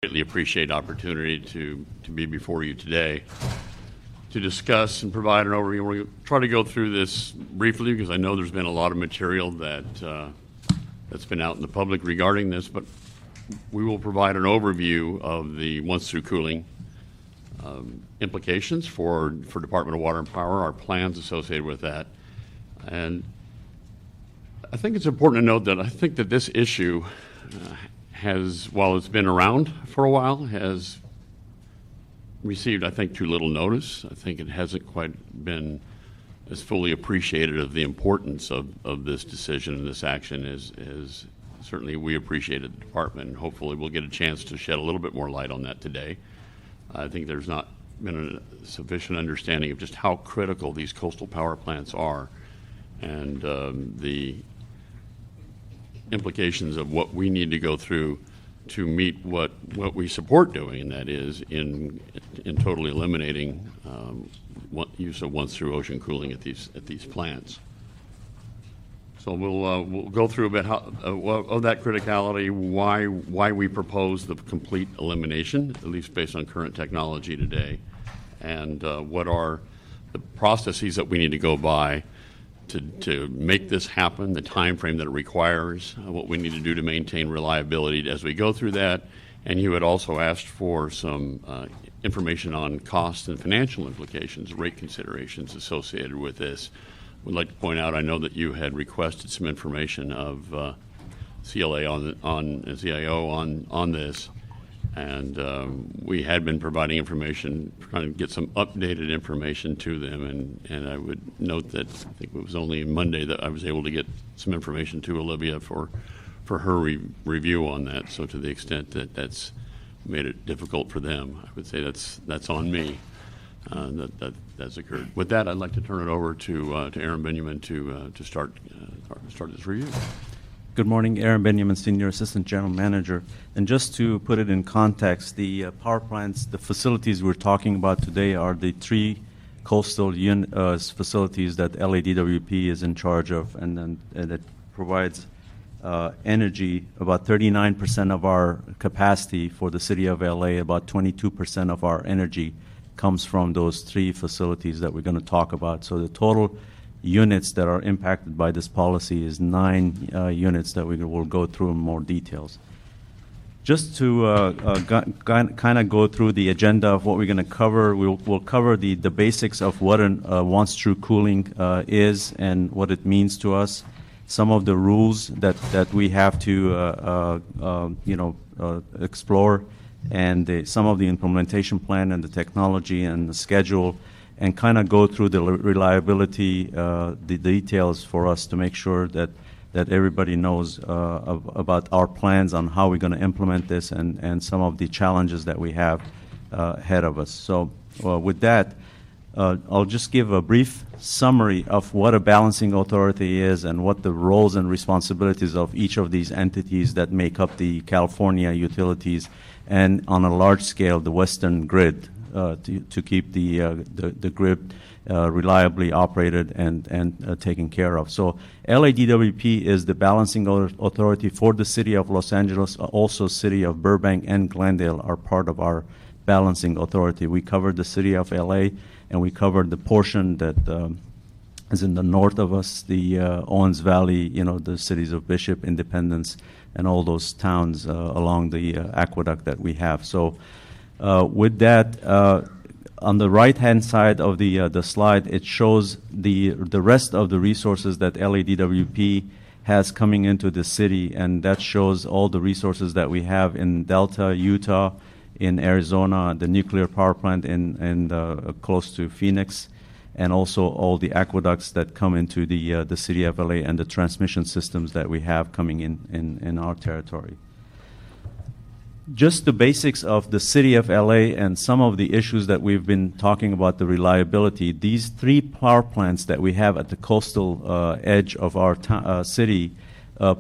Greatly appreciate the opportunity to be before you today to discuss and provide an overview. We're going to try to go through this briefly because I know there's been a lot of material that's been out in the public regarding this, but we will provide an overview of the once-through cooling implications for Department of Water and Power, our plans associated with that. And I think it's important to note that I think that this issue has, while it's been around for a while, has received, I think, too little notice. I think it hasn't quite been as fully appreciated of the importance of this decision and this action as certainly we appreciate at the department, and hopefully we'll get a chance to shed a little bit more light on that today. I think there's not been a sufficient understanding of just how critical these coastal power plants are and the implications of what we need to go through to meet what we support doing, and that is in totally eliminating use of once-through ocean cooling at these plants. So we'll go through a bit of that criticality, why we propose the complete elimination, at least based on current technology today, and what are the processes that we need to go by to make this happen, the time frame that it requires, what we need to do to maintain reliability as we go through that. And you had also asked for some information on cost and financial implications, rate considerations associated with this. We'd like to point out, I know that you had requested some information of CLA on CIO on this, and we had been providing information, trying to get some updated information to them, and I would note that I think it was only Monday that I was able to get some information to Olivia for her review on that. So to the extent that that's made it difficult for them, I would say that's on me. That's occurred. With that, I'd like to turn it over to Aaron Benjamin to start this review. Good morning, Aaron Benjamin, Senior Assistant General Manager. And just to put it in context, the power plants, the facilities we're talking about today are the three coastal facilities that LADWP is in charge of, and it provides energy, about 39% of our capacity for the city of LA, about 22% of our energy comes from those three facilities that we're going to talk about. So the total units that are impacted by this policy is 9 units that we will go through in more details. Just to kind of go through the agenda of what we're going to cover, we'll cover the basics of what once-through cooling is and what it means to us, some of the rules that we have to explore, and some of the implementation plan and the technology and the schedule, and kind of go through the reliability, the details for us to make sure that everybody knows about our plans on how we're going to implement this and some of the challenges that we have ahead of us. So with that, I'll just give a brief summary of what a balancing authority is and what the roles and responsibilities of each of these entities that make up the California utilities and on a large scale the Western grid. To keep the grid reliably operated and taken care of. So LADWP is the balancing authority for the city of Los Angeles. Also city of Burbank and Glendale are part of our balancing authority. We covered the city of LA, and we covered the portion that is in the north of us, the Owens Valley, the cities of Bishop, Independence, and all those towns along the aqueduct that we have. So with that, on the right-hand side of the slide, it shows the rest of the resources that LADWP has coming into the city, and that shows all the resources that we have in Delta, Utah, in Arizona, the nuclear power plant in close to Phoenix, and also all the aqueducts that come into the city of LA and the transmission systems that we have coming in our territory. Just the basics of the city of LA and some of the issues that we've been talking about, the reliability. These three power plants that we have at the coastal edge of our city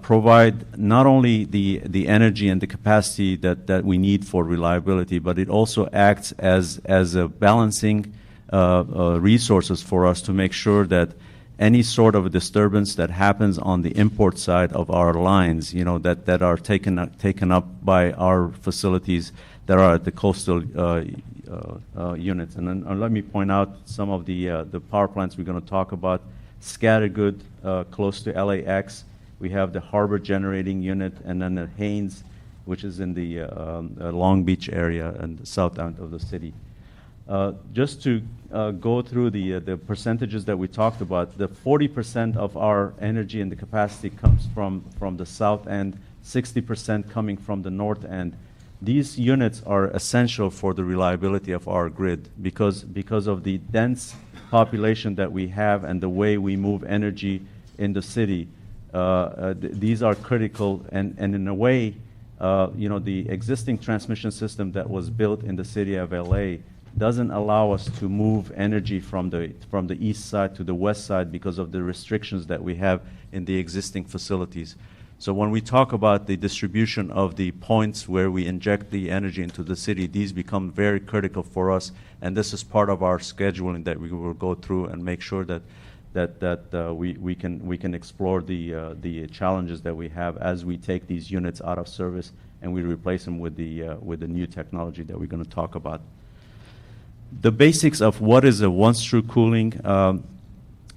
provide not only the energy and the capacity that we need for reliability, but it also acts as a balancing resources for us to make sure that any sort of a disturbance that happens on the import side of our lines, that are taken up by our facilities, that are at the coastal units. And then let me point out some of the power plants we're going to talk about. Scattergood, close to LAX. We have the Harbor Generating Unit, and then the Haynes, which is in the Long Beach area and the south end of the city. Just to go through the percentages that we talked about, the 40% of our energy and the capacity comes from the south end, 60% coming from the north end. These units are essential for the reliability of our grid because of the dense population that we have and the way we move energy in the city. These are critical, and in a way, the existing transmission system that was built in the city of LA doesn't allow us to move energy from the east side to the west side because of the restrictions that we have in the existing facilities. So when we talk about the distribution of the points where we inject the energy into the city, these become very critical for us, and this is part of our scheduling that we will go through and make sure that we can explore the challenges that we have as we take these units out of service and we replace them with the new technology that we're going to talk about. The basics of what is a once-through cooling.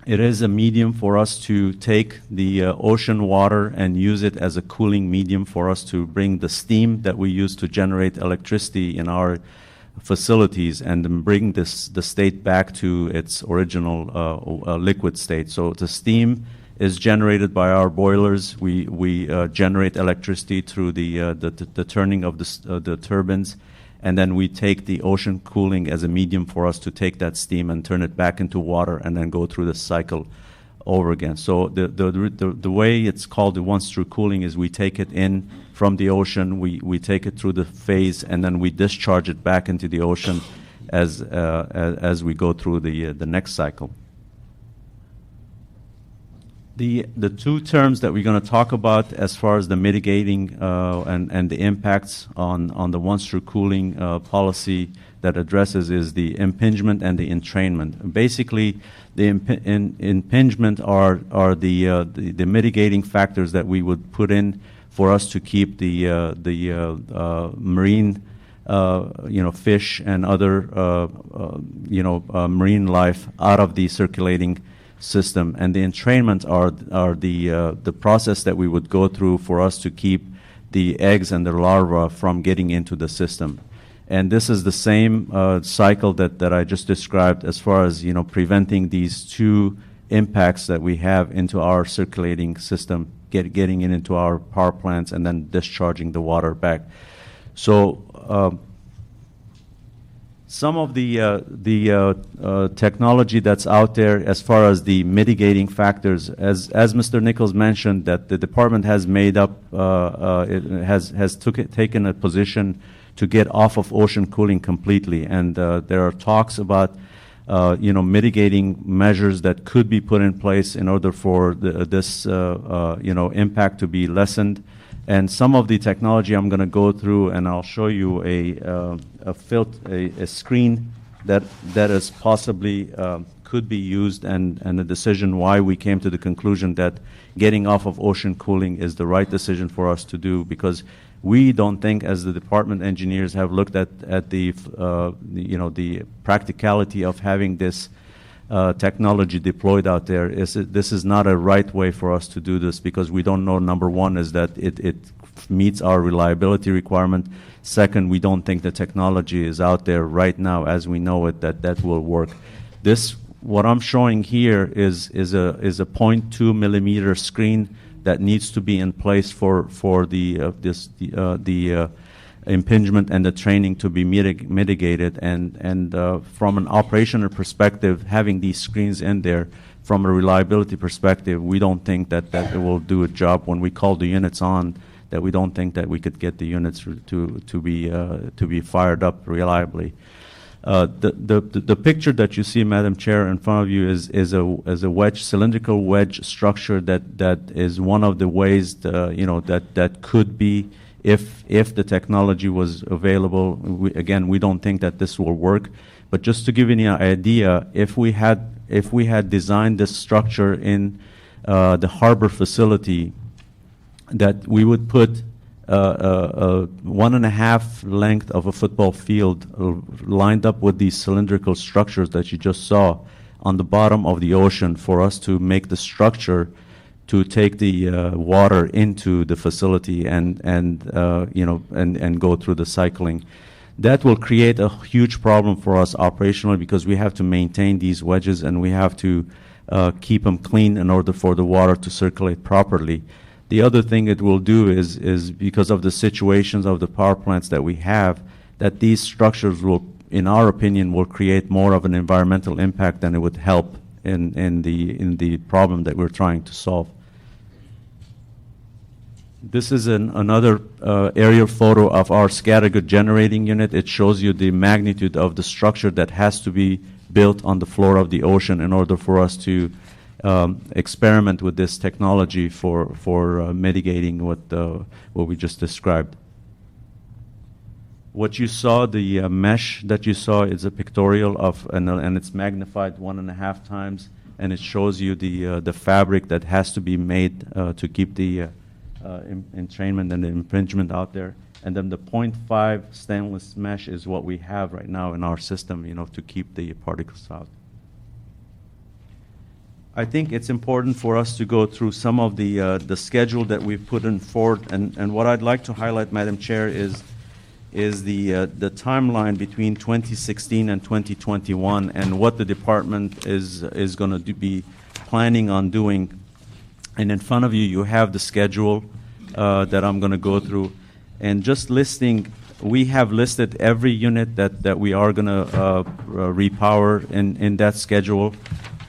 It is a medium for us to take the ocean water and use it as a cooling medium for us to bring the steam that we use to generate electricity in our facilities and then bring the state back to its original liquid state. So the steam is generated by our boilers. We generate electricity through the turning of the turbines. And then we take the ocean cooling as a medium for us to take that steam and turn it back into water and then go through the cycle over again. So the way it's called the once-through cooling is we take it in from the ocean, we take it through the phase, and then we discharge it back into the ocean as we go through the next cycle. The two terms that we're going to talk about as far as the mitigating and the impacts on the once-through cooling policy that addresses is the impingement and the entrainment. Basically, the impingement are the mitigating factors that we would put in for us to keep the marine fish and other marine life out of the circulating system, and the entrainment are the process that we would go through for us to keep the eggs and the larvae from getting into the system. And this is the same cycle that I just described as far as preventing these two impacts that we have into our circulating system, getting it into our power plants and then discharging the water back. So some of the technology that's out there as far as the mitigating factors, as Mr. Nichols mentioned, that the department has made up, taken a position to get off of ocean cooling completely, and there are talks about mitigating measures that could be put in place in order for this impact to be lessened. And some of the technology I'm going to go through, and I'll show you a screen that is possibly could be used, and a decision why we came to the conclusion that getting off of ocean cooling is the right decision for us to do, because we don't think, as the department engineers have looked at the practicality of having this technology deployed out there. This is not a right way for us to do this, because we don't know, number one, is that it meets our reliability requirement. Second, we don't think the technology is out there right now as we know it that will work. What I'm showing here is a 0.2 millimeter screen that needs to be in place for the impingement and the training to be mitigated, and from an operational perspective, having these screens in there, from a reliability perspective, we don't think that it will do a job when we call the units on, that we don't think that we could get the units to be fired up reliably. The picture that you see, Madam Chair, in front of you is a wedge, cylindrical wedge structure that is one of the ways that could be, if the technology was available. We don't think that this will work, but just to give you an idea, if we had designed this structure in the harbor facility, that we would put 1.5 length of a football field lined up with these cylindrical structures that you just saw on the bottom of the ocean for us to make the structure to take the water into the facility and go through the cycling. That will create a huge problem for us operationally because we have to maintain these wedges and we have to keep them clean in order for the water to circulate properly. The other thing it will do is because of the situations of the power plants that we have, that these structures will, in our opinion, will create more of an environmental impact than it would help in the problem that we're trying to solve. This is another aerial photo of our scattergood generating unit. It shows you the magnitude of the structure that has to be built on the floor of the ocean in order for us to experiment with this technology for mitigating what we just described. What you saw, the mesh that you saw, is a pictorial of, and it's magnified 1.5 times, and it shows you the fabric that has to be made to keep the entrainment and the impingement out there. And then the 0.5 stainless mesh is what we have right now in our system, to keep the particles out. I think it's important for us to go through some of the schedule that we've put in forward, and what I'd like to highlight, Madam Chair, is the timeline between 2016 and 2021 and what the department is going to be planning on doing. And in front of you, you have the schedule that I'm going to go through. And just listing, we have listed every unit that we are going to repower in that schedule.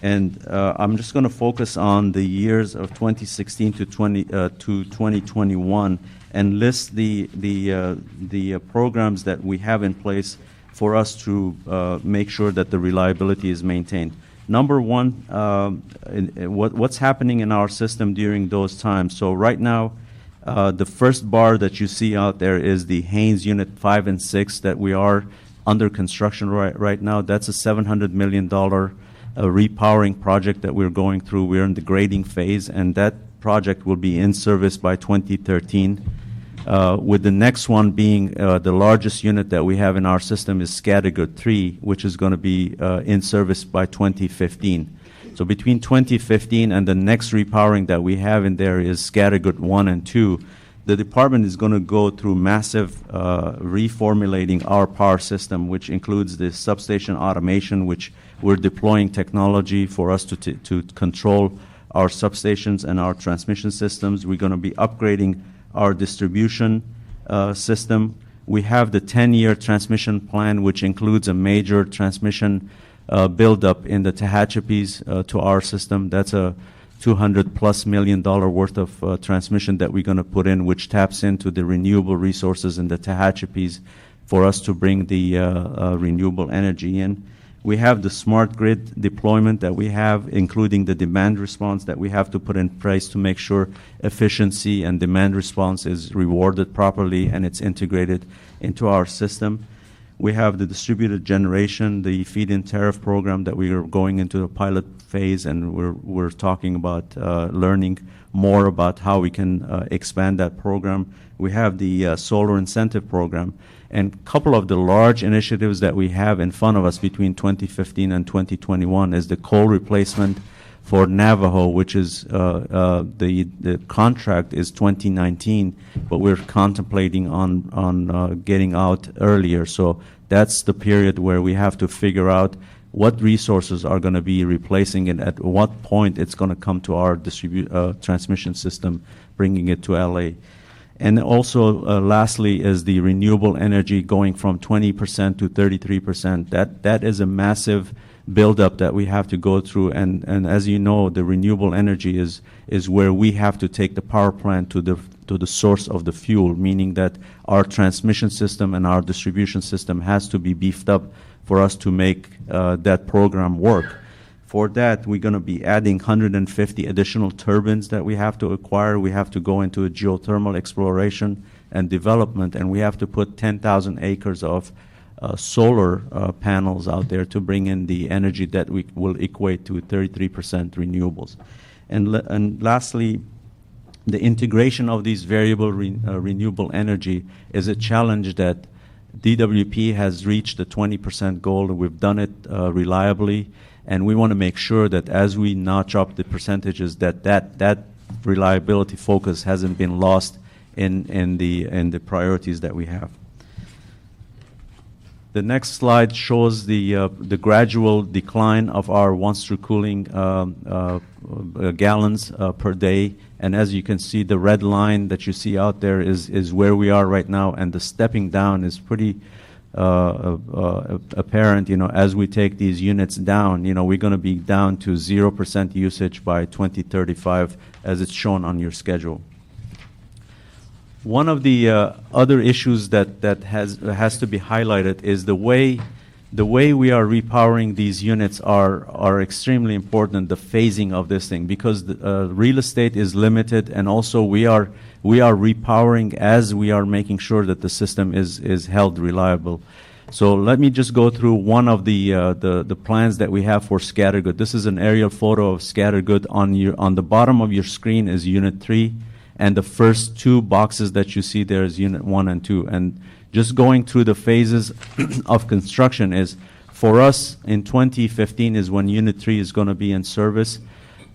And I'm just going to focus on the years of 2016 to 2021 and list the programs that we have in place for us to make sure that the reliability is maintained. Number one, what's happening in our system during those times. So right now, the first bar that you see out there is the Haynes Unit 5 and 6 that we are under construction right now. That's a $700 million repowering project that we're going through. We're in the grading phase, and that project will be in service by 2013. With the next one being the largest unit that we have in our system is Scattergood 3, which is going to be in service by 2015. So between 2015 and the next repowering that we have in there is Scattergood 1 and 2. The department is going to go through massive reformulating our power system, which includes the substation automation, which we're deploying technology for us to control our substations and our transmission systems. We're going to be upgrading our distribution system. We have the 10-year transmission plan, which includes a major transmission buildup in the Tehachapis to our system. That's a $200+ million worth of transmission that we're going to put in, which taps into the renewable resources in the Tehachapis for us to bring the renewable energy in. We have the smart grid deployment that we have, including the demand response that we have to put in place to make sure efficiency and demand response is rewarded properly and it's integrated into our system. We have the distributed generation, the feed-in tariff program that we are going into the pilot phase, and we're talking about learning more about how we can expand that program. We have the solar incentive program. And a couple of the large initiatives that we have in front of us between 2015 and 2021 is the coal replacement for Navajo, which is the contract is 2019, but we're contemplating on getting out earlier. So that's the period where we have to figure out what resources are going to be replacing it, at what point it's going to come to our transmission system, bringing it to LA. And also, lastly, is the renewable energy going from 20% to 33%. That is a massive buildup that we have to go through. And as you know, the renewable energy is where we have to take the power plant to the source of the fuel, meaning that our transmission system and our distribution system has to be beefed up for us to make that program work. For that, we're going to be adding 150 additional turbines that we have to acquire. We have to go into a geothermal exploration and development, and we have to put 10,000 acres of solar panels out there to bring in the energy that will equate to 33% renewables. And lastly, the integration of these variable renewable energy is a challenge that DWP has reached the 20% goal. We've done it reliably, and we want to make sure that as we notch up the percentages, that reliability focus hasn't been lost in the priorities that we have. The next slide shows the gradual decline of our once-through cooling gallons per day. And as you can see, the red line that you see out there is where we are right now, and the stepping down is pretty apparent. As we take these units down, we're going to be down to 0% usage by 2035, as it's shown on your schedule. One of the other issues that has to be highlighted is the way we are repowering these units are extremely important, the phasing of this thing, because the real estate is limited, and also we are repowering as we are making sure that the system is held reliable. So let me just go through one of the plans that we have for Scattergood. This is an aerial photo of Scattergood. On the bottom of your screen is Unit 3, and the first two boxes that you see there is Unit 1 and 2. And just going through the phases of construction is, for us, in 2015 is when Unit 3 is going to be in service.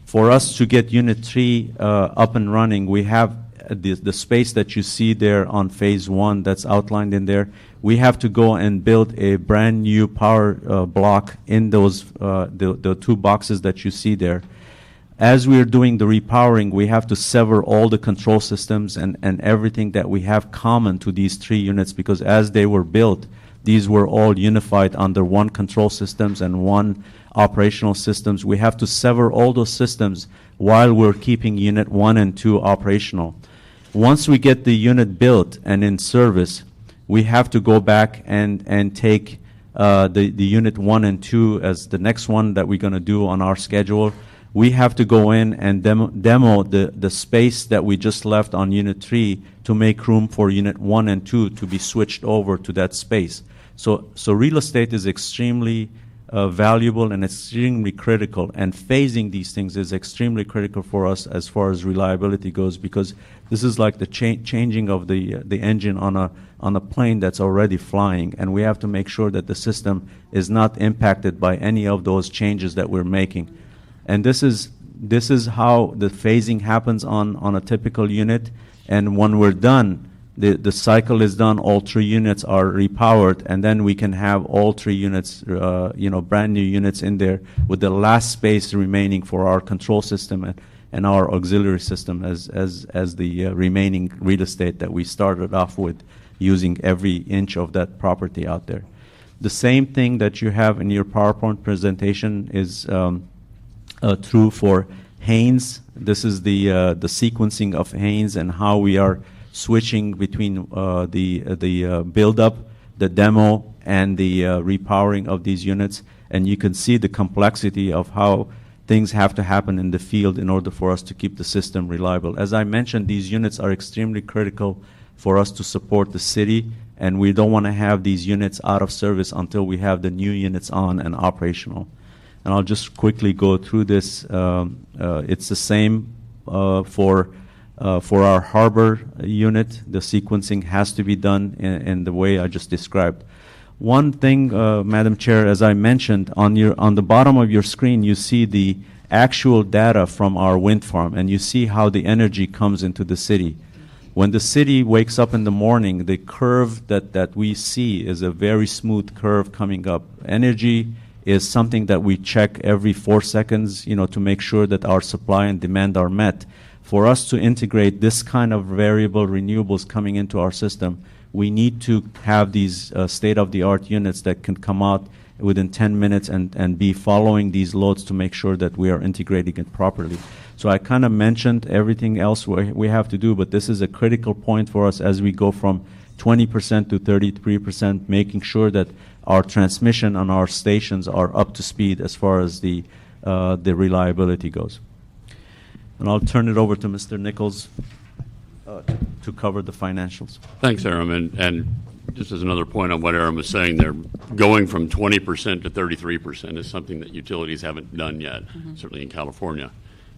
For us to get Unit 3 up and running, we have the space that you see there on Phase 1 that's outlined in there. We have to go and build a brand new power block in those the two boxes that you see there. As we are doing the repowering, we have to sever all the control systems and everything that we have common to these three units, because as they were built, these were all unified under one control systems and one operational systems. We have to sever all those systems while we're keeping Unit 1 and 2 operational. Once we get the unit built and in service, we have to go back and take the Unit 1 and 2 as the next one that we're going to do on our schedule. We have to go in and demo the space that we just left on Unit 3 to make room for Unit 1 and 2 to be switched over to that space. So real estate is extremely valuable and extremely critical, and phasing these things is extremely critical for us as far as reliability goes, because this is like the changing of the engine on a plane that's already flying, and we have to make sure that the system is not impacted by any of those changes that we're making. And this is how the phasing happens on a typical unit. And when we're done, the cycle is done, all three units are repowered, and then we can have all three units, brand new units in there, with the last space remaining for our control system and our auxiliary system as the remaining real estate that we started off with, using every inch of that property out there. The same thing that you have in your PowerPoint presentation is true for Haynes. This is the sequencing of Haynes and how we are switching between the build-up, the demo, and the repowering of these units. And you can see the complexity of how things have to happen in the field in order for us to keep the system reliable. As I mentioned, these units are extremely critical for us to support the city, and we don't want to have these units out of service until we have the new units on and operational. And I'll just quickly go through this. It's the same for our harbor unit. The sequencing has to be done in the way I just described. One thing, Madam Chair, as I mentioned, on the bottom of your screen, you see the actual data from our wind farm, and you see how the energy comes into the city. When the city wakes up in the morning, the curve that we see is a very smooth curve coming up. Energy is something that we check every 4 seconds, to make sure that our supply and demand are met. For us to integrate this kind of variable renewables coming into our system, we need to have these state-of-the-art units that can come out within 10 minutes and be following these loads to make sure that we are integrating it properly. So I kind of mentioned everything else we have to do, but this is a critical point for us as we go from 20% to 33%, making sure that our transmission on our stations are up to speed as far as the reliability goes. And I'll turn it over to Mr. Nichols to cover the financials. Thanks, Aram. And just as another point on what Aram was saying there, going from 20% to 33% is something that utilities haven't done yet, certainly in California,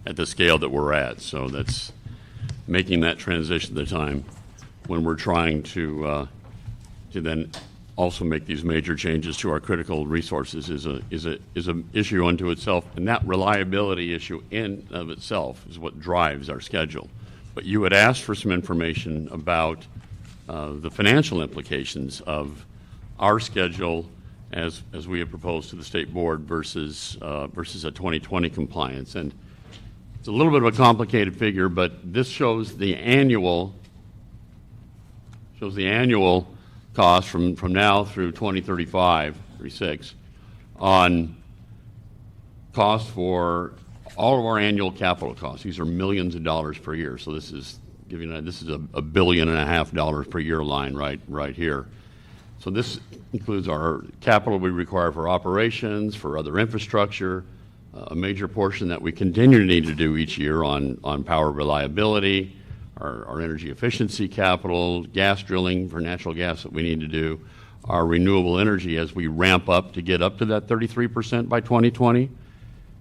at the scale that we're at. So that's making that transition at the time when we're trying to then also make these major changes to our critical resources is a issue unto itself, and that reliability issue in of itself is what drives our schedule. But you had asked for some information about the financial implications of our schedule as we have proposed to the state board versus a 2020 compliance. And it's a little bit of a complicated figure, but this shows the annual cost from now through 2035, 36, on cost for all of our annual capital costs. These are millions of dollars per year. So this is $1.5 billion per year line right here. So this includes our capital we require for operations, for other infrastructure, a major portion that we continue to need to do each year on power reliability, our energy efficiency capital, gas drilling for natural gas that we need to do, our renewable energy as we ramp up to get up to that 33% by 2020,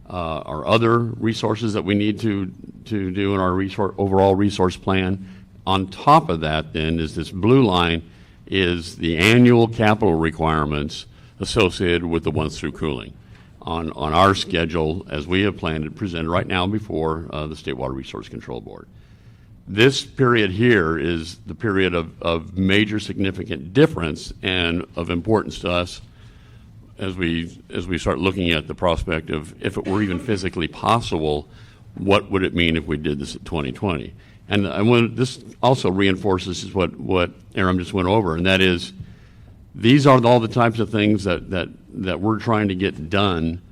our other resources that we need to do in our overall resource plan. On top of that, then, is this blue line is the annual capital requirements associated with the once-through cooling on our schedule as we have planned and presented right now before the State Water Resource Control Board. This period here is the period of major significant difference and of importance to us as we start looking at the prospect of, if it were even physically possible, what would it mean if we did this at 2020? And this also reinforces what Aram just went over, and that is these are all the types of things that we're trying to get done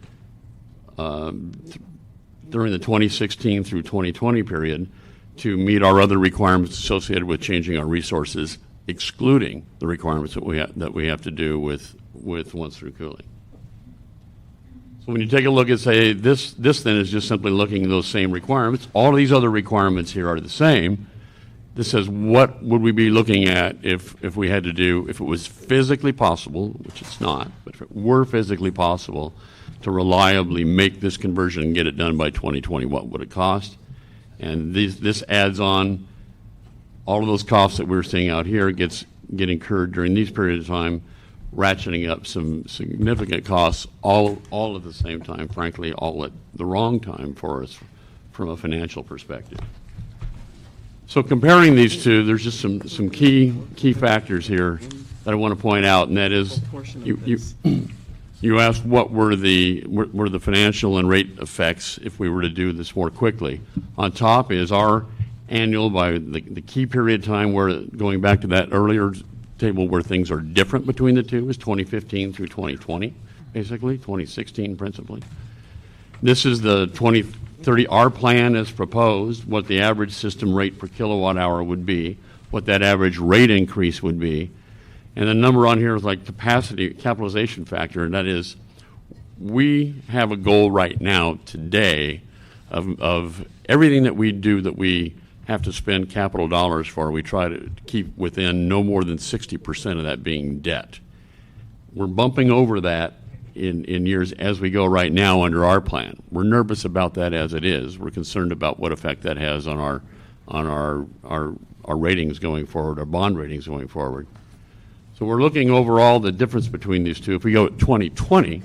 during the 2016 through 2020 period to meet our other requirements associated with changing our resources, excluding the requirements that we have to do with once-through cooling. So when you take a look and say this then is just simply looking at those same requirements. All of these other requirements here are the same. This says what would we be looking at if we had to do, if it was physically possible, which it's not, but if it were physically possible to reliably make this conversion and get it done by 2020, what would it cost? And this adds on all of those costs that we're seeing out here get incurred during these periods of time, ratcheting up some significant costs all at the same time, frankly, all at the wrong time for us from a financial perspective. So comparing these two, there's just some key factors here that I want to point out, and that is you asked what were the financial and rate effects if we were to do this more quickly. On top is our annual, by the key period of time where, going back to that earlier table where things are different between the two, is 2015 through 2020, basically, 2016 principally. This is the 2030, our plan as proposed, what the average system rate per kilowatt hour would be, what that average rate increase would be. And the number on here is like capitalization factor, and that is we have a goal right now today of everything that we do that we have to spend capital dollars for, we try to keep within no more than 60% of that being debt. We're bumping over that in years as we go right now under our plan. We're nervous about that as it is. We're concerned about what effect that has on our ratings going forward, our bond ratings going forward. So we're looking overall the difference between these two. If we go to 2020,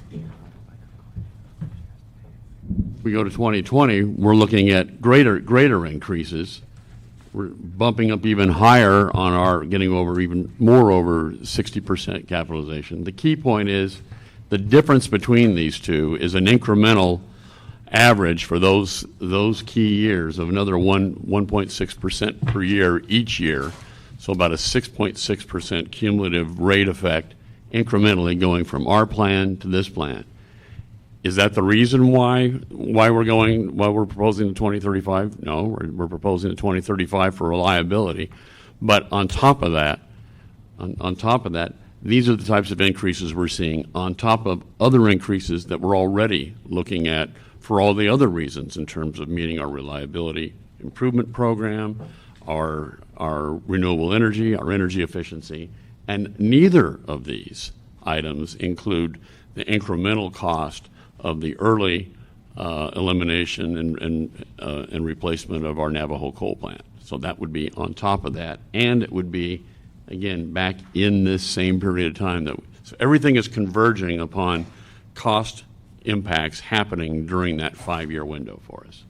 we're looking at greater increases. We're bumping up even higher on our getting over even more over 60% capitalization. The key point is the difference between these two is an incremental average for those key years of another 1.6% per year each year. So about a 6.6% cumulative rate effect incrementally going from our plan to this plan. Is that the reason why we're proposing the 2035? No, we're proposing the 2035 for reliability. But on top of that, these are the types of increases we're seeing on top of other increases that we're already looking at for all the other reasons in terms of meeting our reliability improvement program, our renewable energy, our energy efficiency, and neither of these items include the incremental cost of the early elimination and replacement of our Navajo coal plant. So that would be on top of that, and it would be, again, back in this same period of time. So everything is converging upon cost impacts happening during that 5-year window for us.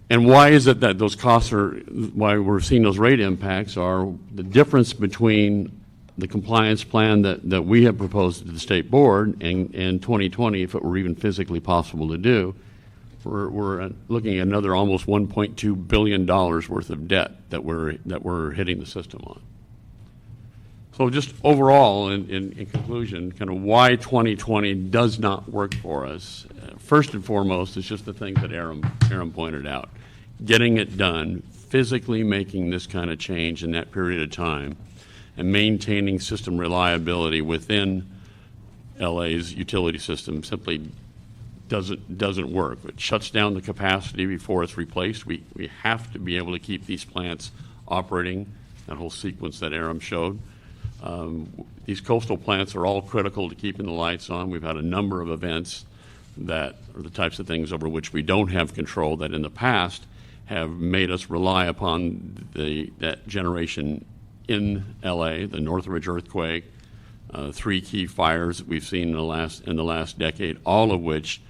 And why is it that those costs are, why we're seeing those rate impacts are the difference between the compliance plan that we have proposed to the state board and 2020, if it were even physically possible to do. We're looking at another almost $1.2 billion worth of debt that we're hitting the system on. So just overall, in conclusion, kind of why 2020 does not work for us, first and foremost, is just the things that Aram pointed out. Getting it done, physically making this kind of change in that period of time, and maintaining system reliability within LA's utility system simply doesn't work. It shuts down the capacity before it's replaced. We have to be able to keep these plants operating, that whole sequence that Aram showed. These coastal plants are all critical to keeping the lights on. We've had a number of events that are the types of things over which we don't have control that in the past have made us rely upon that generation in LA, the Northridge earthquake, 3 key fires that we've seen in the last decade, all of which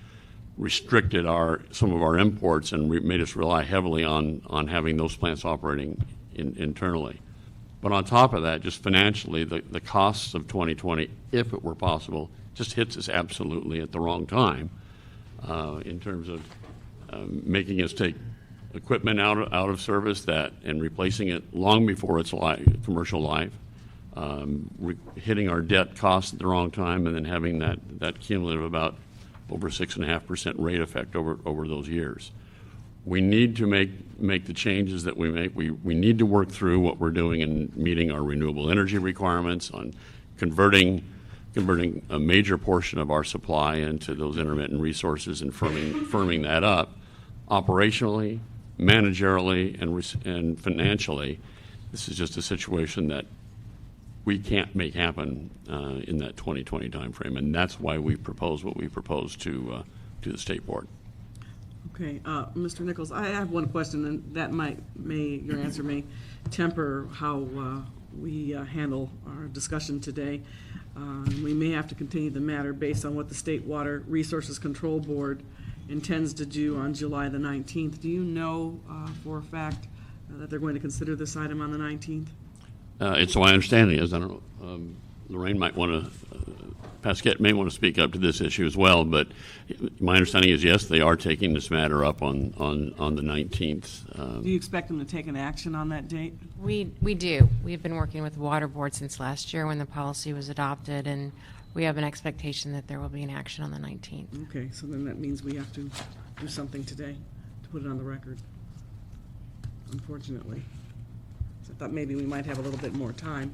restricted some of our imports and made us rely heavily on having those plants operating internally. But on top of that, just financially, the costs of 2020, if it were possible, just hits us absolutely at the wrong time in terms of making us take equipment out of service and replacing it long before its commercial life, hitting our debt costs at the wrong time, and then having that cumulative about over 6.5% rate effect over those years. We need to make the changes that we make. We need to work through what we're doing in meeting our renewable energy requirements, on converting a major portion of our supply into those intermittent resources and firming that up operationally, managerially, and financially. This is just a situation that we can't make happen in that 2020 timeframe, and that's why we propose what we propose to the state board. Okay, Mr. Nichols, I have one question, and that your answer may temper how we handle our discussion today. We may have to continue the matter based on what the State Water Resources Control Board intends to do on July the 19th. Do you know for a fact that they're going to consider this item on the 19th? It's my understanding is, I don't know, Lorraine might want to, Pasquette may want to speak up to this issue as well, but my understanding is, yes, they are taking this matter up on the 19th. Do you expect them to take an action on that date? We do. We've been working with the Water Board since last year when the policy was adopted, and we have an expectation that there will be an action on the 19th. Okay, so then that means we have to do something today to put it on the record, unfortunately. So I thought maybe we might have a little bit more time,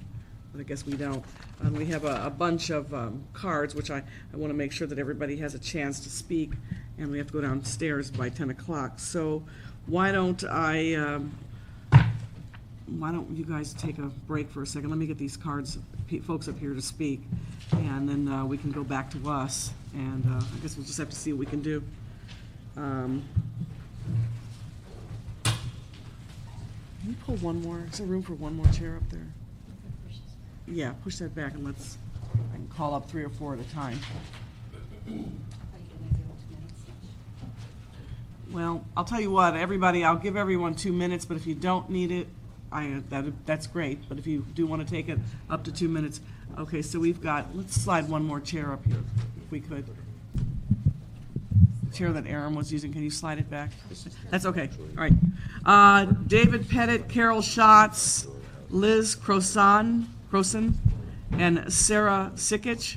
but I guess we don't. We have a bunch of cards, which I want to make sure that everybody has a chance to speak, and we have to go downstairs by 10 o'clock. So why don't you guys take a break for a second? Let me get these cards, folks up here to speak, and then we can go back to us, and I guess we'll just have to see what we can do. Can you pull one more? Is there room for one more chair up there? Yeah, push that back and I can call up 3 or 4 at a time. Well, I'll tell you what, I'll give everyone 2 minutes, but if you don't need it, that's great. But if you do want to take it up to 2 minutes. Okay, so let's slide one more chair up here, if we could. The chair that Aram was using, can you slide it back? That's okay, all right. David Pettit, Carol Schatz, Liz Croson, and Sarah Sikich.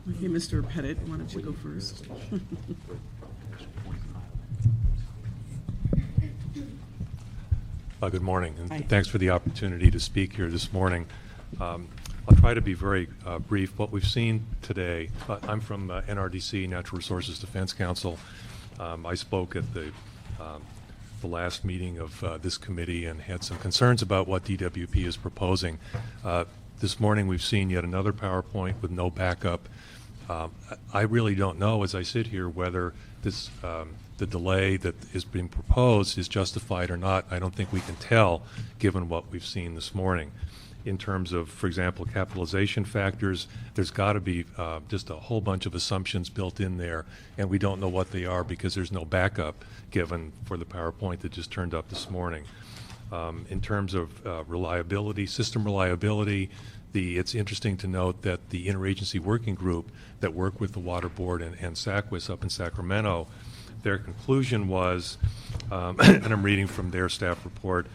Okay, Mr. Pettit, why don't you go first? Good morning, and Hi. thanks for the opportunity to speak here this morning. I'll try to be very brief. What we've seen today, I'm from Nrdc, Natural Resources Defense Council. I spoke at the last meeting of this committee and had some concerns about what DWP is proposing. This morning, we've seen yet another PowerPoint with no backup. I really don't know, as I sit here, whether this the delay that is being proposed is justified or not. I don't think we can tell, given what we've seen this morning. In terms of, for example, capitalization factors, there's got to be just a whole bunch of assumptions built in there, and we don't know what they are because there's no backup given for the PowerPoint that just turned up this morning. In terms of reliability, system reliability, it's interesting to note that the interagency working group that worked with the Water Board and SACWIS up in Sacramento, their conclusion was, and I'm reading from their staff report,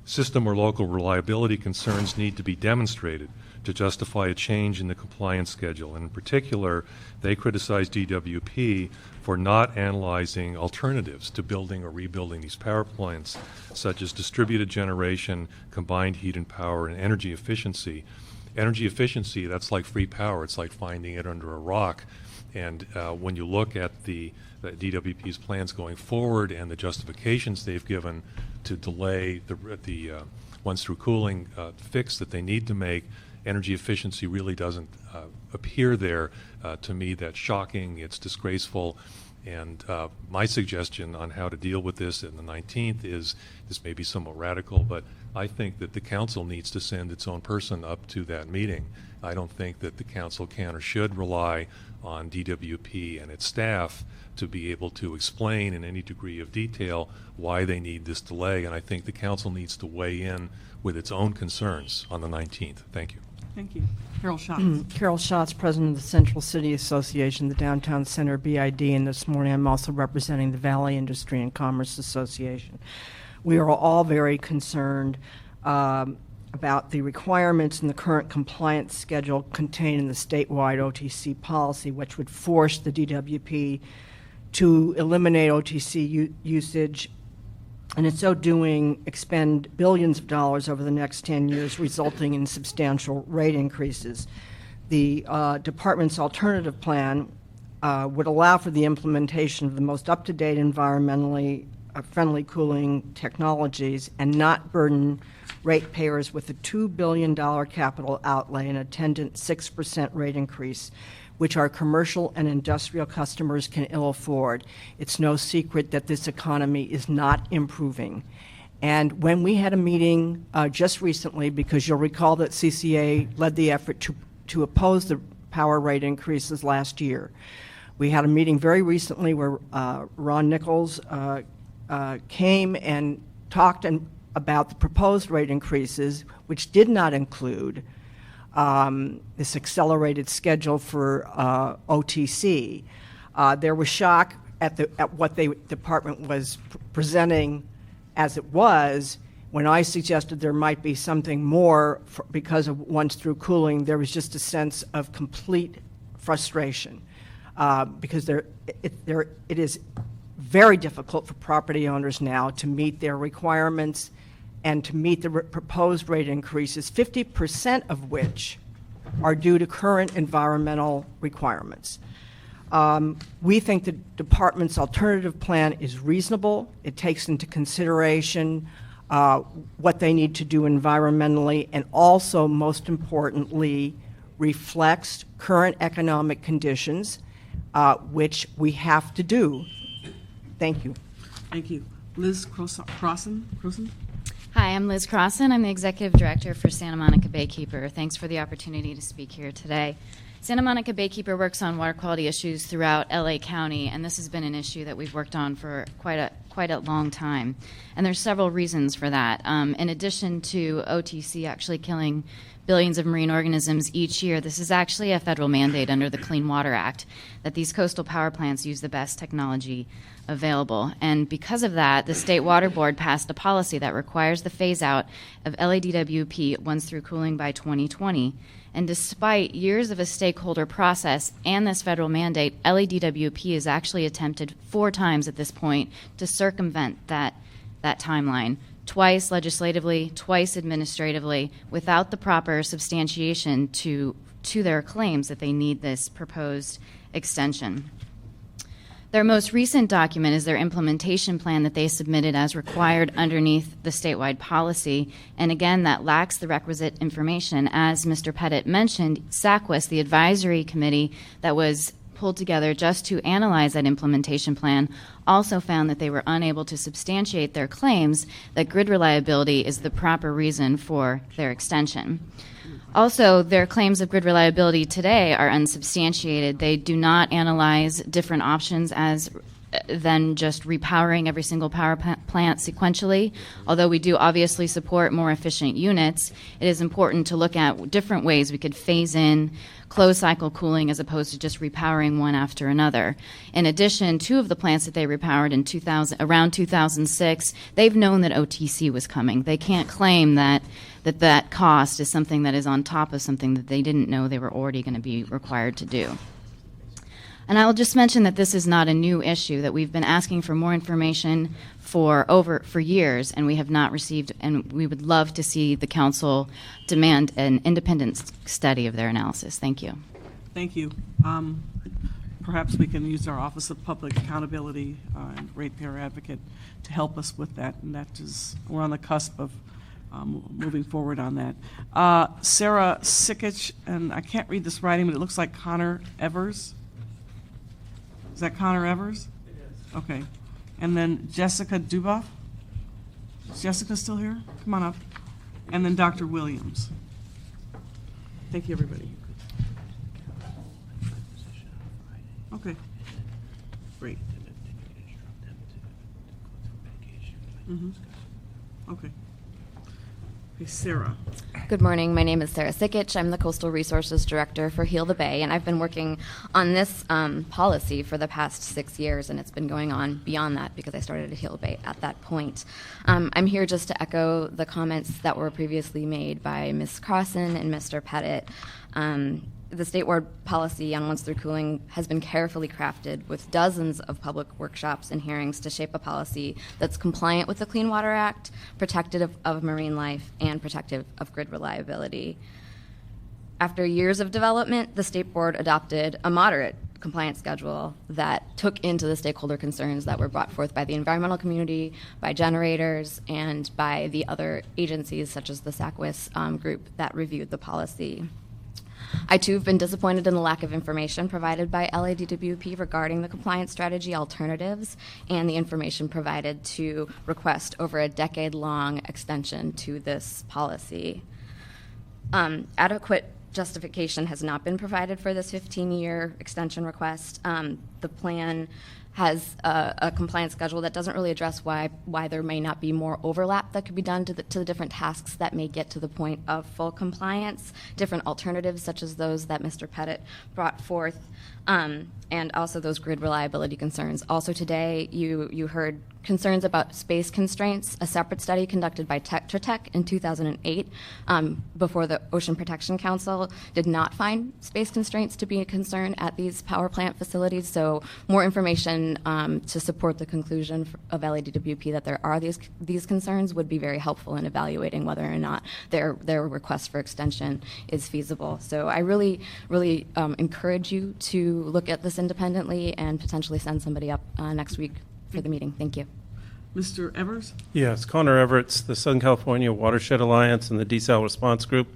system or local reliability concerns need to be demonstrated to justify a change in the compliance schedule. And in particular, they criticized DWP for not analyzing alternatives to building or rebuilding these power plants, such as distributed generation, combined heat and power, and energy efficiency. Energy efficiency, that's like free power. It's like finding it under a rock. And when you look at the DWP's plans going forward and the justifications they've given to delay the once through cooling fix that they need to make, energy efficiency really doesn't appear there. To me, that's shocking. It's disgraceful. And my suggestion on how to deal with this in the 19th is, this may be somewhat radical, but I think that the council needs to send its own person up to that meeting. I don't think that the council can or should rely on DWP and its staff to be able to explain in any degree of detail why they need this delay, and I think the council needs to weigh in with its own concerns on the 19th. Thank you. Thank you. Carol Schatz. Carol Schatz, President of the Central City Association, the Downtown Center BID, and this morning I'm also representing the Valley Industry and Commerce Association. We are all very concerned about the requirements in the current compliance schedule contained in the statewide OTC policy, which would force the DWP to eliminate OTC usage, and in so doing expend billions of dollars over the next 10 years, resulting in substantial rate increases. The department's alternative plan would allow for the implementation of the most up-to-date environmentally friendly cooling technologies and not burden ratepayers with a $2 billion capital outlay and attendant 6% rate increase, which our commercial and industrial customers can ill afford. It's no secret that this economy is not improving. And when we had a meeting just recently, because you'll recall that CCA led the effort to oppose the power rate increases last year, we had a meeting very recently where Ron Nichols came and talked about the proposed rate increases, which did not include this accelerated schedule for OTC. There was shock at what the department was presenting as it was. When I suggested there might be something more because of once through cooling, there was just a sense of complete frustration because it is very difficult for property owners now to meet their requirements and to meet the proposed rate increases, 50% of which are due to current environmental requirements. We think the department's alternative plan is reasonable. It takes into consideration what they need to do environmentally and also, most importantly, reflects current economic conditions, which we have to do. Thank you. Thank you. Liz Crossan? Hi, I'm Liz Crossan. I'm the Executive Director for Santa Monica Baykeeper. Thanks for the opportunity to speak here today. Santa Monica Baykeeper works on water quality issues throughout LA County, and this has been an issue that we've worked on for quite a long time. And there's several reasons for that. In addition to OTC actually killing billions of marine organisms each year, this is actually a federal mandate under the Clean Water Act that these coastal power plants use the best technology available. And because of that, the State Water Board passed a policy that requires the phase-out of LADWP once through cooling by 2020. And despite years of a stakeholder process and this federal mandate, LADWP has actually attempted 4 times at this point to circumvent that timeline. Twice legislatively, twice administratively, without the proper substantiation to their claims that they need this proposed extension. Their most recent document is their implementation plan that they submitted as required underneath the statewide policy. And again, that lacks the requisite information. As Mr. Pettit mentioned, SACWIS, the advisory committee that was pulled together just to analyze that implementation plan, also found that they were unable to substantiate their claims that grid reliability is the proper reason for their extension. Also, their claims of grid reliability today are unsubstantiated. They do not analyze different options as than just repowering every single power plant sequentially. Although we do obviously support more efficient units, it is important to look at different ways we could phase in closed cycle cooling as opposed to just repowering one after another. In addition, 2 of the plants that they repowered in around 2006, they've known that OTC was coming. They can't claim that cost is something that is on top of something that they didn't know they were already going to be required to do. And I will just mention that this is not a new issue, that we've been asking for more information for years, and we have not received, and we would love to see the council demand an independent study of their analysis. Thank you. Thank you. Perhaps we can use our Office of Public Accountability and Ratepayer Advocate to help us with that, and that is, we're on the cusp of moving forward on that. Sarah Sikich, and I can't read this writing, but it looks like Connor Evers. Is that Connor Evers? It is. Okay. And then Jessica Duboff. Is Jessica still here? Come on up. And then Dr. Williams. Thank you, everybody. Okay. Great. Okay. Okay, Sarah. Good morning. My name is Sarah Sikich. I'm the Coastal Resources Director for Heal the Bay, and I've been working on this policy for the past 6 years, and it's been going on beyond that because I started at Heal the Bay at that point. I'm here just to echo the comments that were previously made by Ms. Crossan and Mr. Pettit. The statewide policy on once-through cooling has been carefully crafted with dozens of public workshops and hearings to shape a policy that's compliant with the Clean Water Act, protective of marine life, and protective of grid reliability. After years of development, the State Board adopted a moderate compliance schedule that took into the stakeholder concerns that were brought forth by the environmental community, by generators, and by the other agencies such as the SACWIS group that reviewed the policy. I, too, have been disappointed in the lack of information provided by LADWP regarding the compliance strategy alternatives and the information provided to request over a decade-long extension to this policy. Adequate justification has not been provided for this 15-year extension request. The plan has a compliance schedule that doesn't really address why there may not be more overlap that could be done to the different tasks that may get to the point of full compliance, different alternatives such as those that Mr. Pettit brought forth, and also those grid reliability concerns. Also today, you heard concerns about space constraints. A separate study conducted by Tetra Tech in 2008 before the Ocean Protection Council did not find space constraints to be a concern at these power plant facilities. So more information to support the conclusion of LADWP that there are these concerns would be very helpful in evaluating whether or not their request for extension is feasible. So I really encourage you to look at this independently and potentially send somebody up next week for the meeting. Thank you. Mr. Evers? Yes, Connor Everett, the Southern California Watershed Alliance and the Desal Response Group.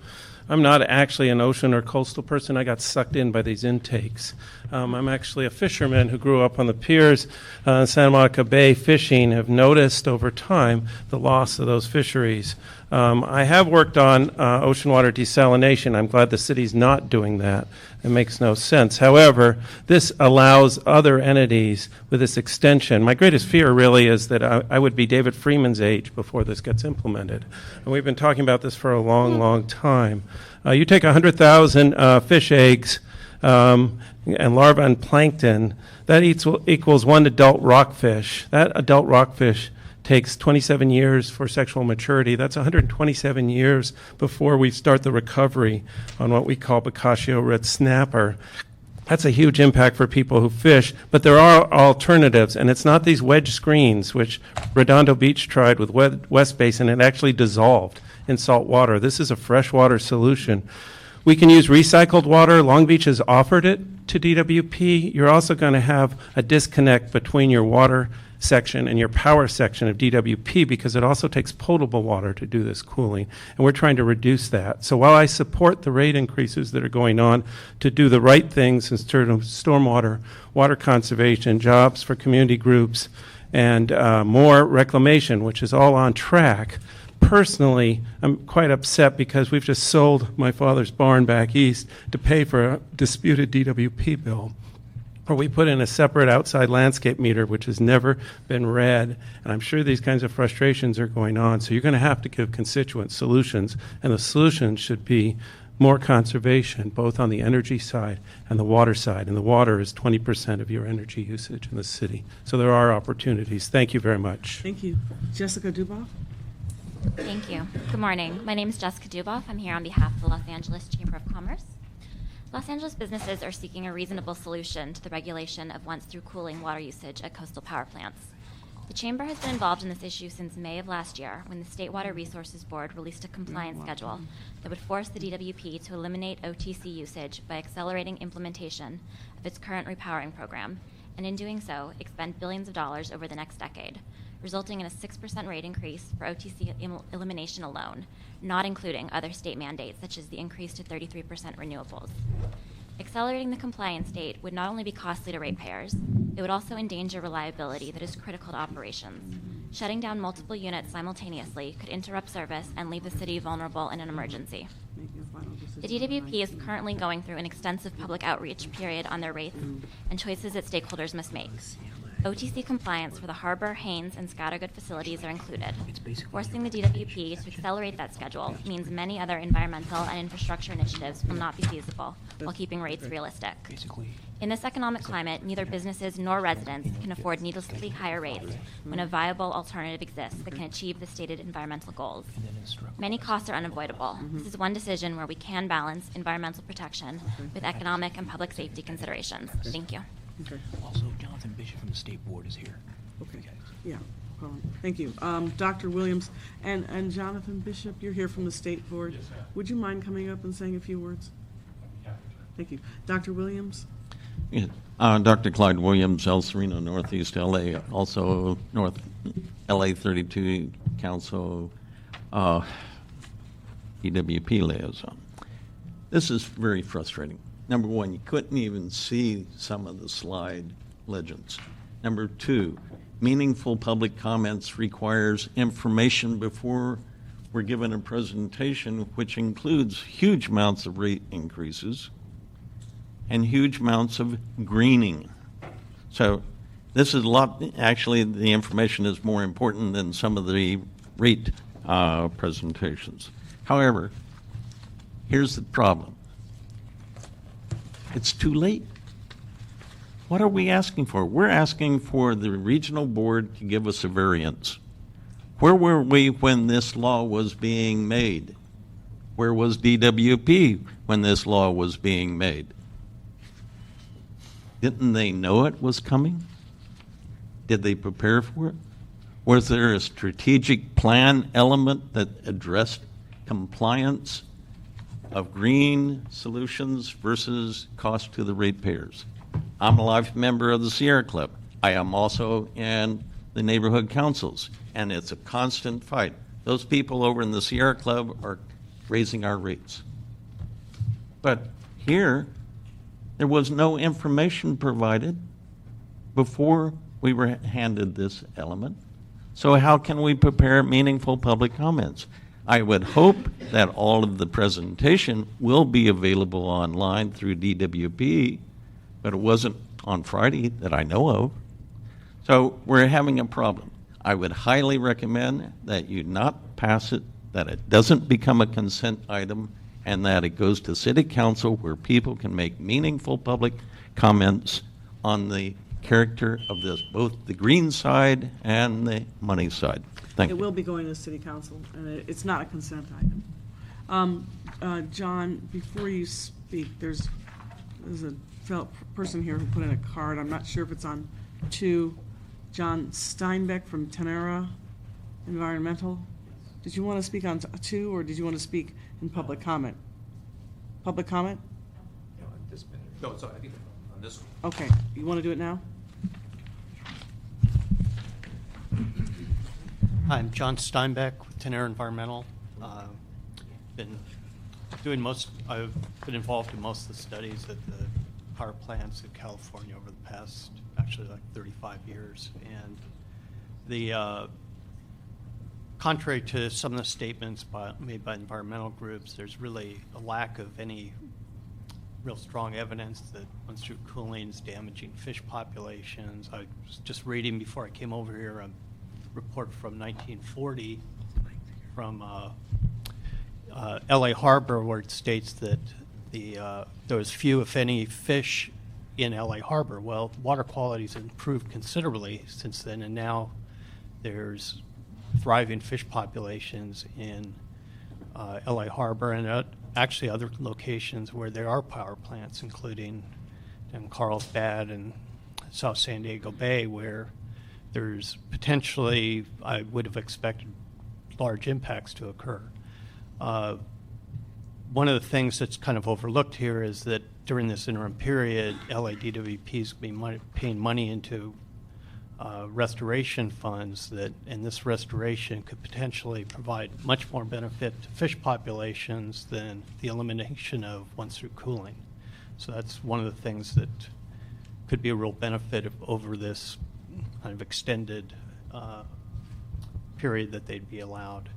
I'm not actually an ocean or coastal person. I got sucked in by these intakes. I'm actually a fisherman who grew up on the piers in Santa Monica Bay fishing, have noticed over time the loss of those fisheries. I have worked on ocean water desalination. I'm glad the city's not doing that. It makes no sense. However, this allows other entities with this extension. My greatest fear really is that I would be David Freeman's age before this gets implemented. And we've been talking about this for a long, long time. You take 100,000 fish eggs and larvae and plankton, that equals one adult rockfish. That adult rockfish takes 27 years for sexual maturity. That's 127 years before we start the recovery on what we call Boccaccio red snapper. That's a huge impact for people who fish, but there are alternatives, and it's not these wedge screens, which Redondo Beach tried with West Basin, and it actually dissolved in salt water. This is a freshwater solution. We can use recycled water. Long Beach has offered it to DWP. You're also going to have a disconnect between your water section and your power section of DWP because it also takes potable water to do this cooling, and we're trying to reduce that. So while I support the rate increases that are going on to do the right things in terms of stormwater, water conservation, jobs for community groups, and more reclamation, which is all on track, personally, I'm quite upset because we've just sold my father's barn back east to pay for a disputed DWP bill, where we put in a separate outside landscape meter, which has never been read. And I'm sure these kinds of frustrations are going on. So you're going to have to give constituents solutions, and the solutions should be more conservation, both on the energy side and the water side. And the water is 20% of your energy usage in the city. So there are opportunities. Thank you very much. Thank you. Jessica Duboff? Thank you. Good morning. My name is Jessica Duboff. I'm here on behalf of the Los Angeles Chamber of Commerce. Los Angeles businesses are seeking a reasonable solution to the regulation of once-through cooling water usage at coastal power plants. The Chamber has been involved in this issue since May of last year, when the State Water Resources Board released a compliance schedule that would force the DWP to eliminate OTC usage by accelerating implementation of its current repowering program, and in doing so, expend billions of dollars over the next decade, resulting in a 6% rate increase for OTC elimination alone, not including other state mandates such as the increase to 33% renewables. Accelerating the compliance date would not only be costly to ratepayers, it would also endanger reliability that is critical to operations. Shutting down multiple units simultaneously could interrupt service and leave the city vulnerable in an emergency. The DWP is currently going through an extensive public outreach period on their rates and choices that stakeholders must make. OTC compliance for the Harbor, Haines, and Scattergood facilities are included. Forcing the DWP to accelerate that schedule means many other environmental and infrastructure initiatives will not be feasible while keeping rates realistic. In this economic climate, neither businesses nor residents can afford needlessly higher rates when a viable alternative exists that can achieve the stated environmental goals. Many costs are unavoidable. This is one decision where we can balance environmental protection with economic and public safety considerations. Thank you. Okay. Also, Jonathan Bishop from the State Board is here. Okay. Yeah. Thank you. Dr. Williams and Jonathan Bishop, you're here from the State Board. Yes, ma'am. Would you mind coming up and saying a few words? Thank you. Dr. Williams? Yeah. Dr. Clyde Williams, El Sereno, Northeast LA, also North LA 32 Council, EWP liaison. This is very frustrating. Number one, you couldn't even see some of the slide legends. Number two, meaningful public comments requires information before we're given a presentation, which includes huge amounts of rate increases and huge amounts of greening. So this is a lot, actually the information is more important than some of the rate presentations. However, here's the problem. It's too late. What are we asking for? We're asking for the regional board to give us a variance. Where were we when this law was being made? Where was DWP when this law was being made? Didn't they know it was coming? Did they prepare for it? Was there a strategic plan element that addressed compliance of green solutions versus cost to the ratepayers? I'm a life member of the Sierra Club. I am also in the neighborhood councils, and it's a constant fight. Those people over in the Sierra Club are raising our rates. But here, there was no information provided before we were handed this element. So how can we prepare meaningful public comments? I would hope that all of the presentation will be available online through DWP, but it wasn't on Friday that I know of. So we're having a problem. I would highly recommend that you not pass it, that it doesn't become a consent item, and that it goes to City Council where people can make meaningful public comments on the character of this, both the green side and the money side. Thank you. It will be going to City Council, and it's not a consent item. John, before you speak, there's a person here who put in a card. I'm not sure if it's on 2. John Steinbeck from Tenera Environmental. Did you want to speak on 2, or did you want to speak in public comment? public comment? No, sorry, I think on this one. Okay, you want to do it now? Hi, I'm John Steinbeck with Tenere Environmental. I've been involved in most of the studies at the power plants in California over the past, actually like 35 years. And the contrary to some of the statements made by environmental groups, there's really a lack of any real strong evidence that once-through cooling is damaging fish populations. I was just reading before I came over here a report from 1940 from LA Harbor, where it states that there was few, if any, fish in LA Harbor. Well, water quality has improved considerably since then, and now there's thriving fish populations in LA Harbor and actually other locations where there are power plants, including in Carlsbad and South San Diego Bay, where there's potentially, I would have expected large impacts to occur. One of the things that's kind of overlooked here is that during this interim period, LADWP is paying money into restoration funds and this restoration could potentially provide much more benefit to fish populations than the elimination of once-through cooling. So that's one of the things that could be a real benefit over this kind of extended period that they'd be allowed.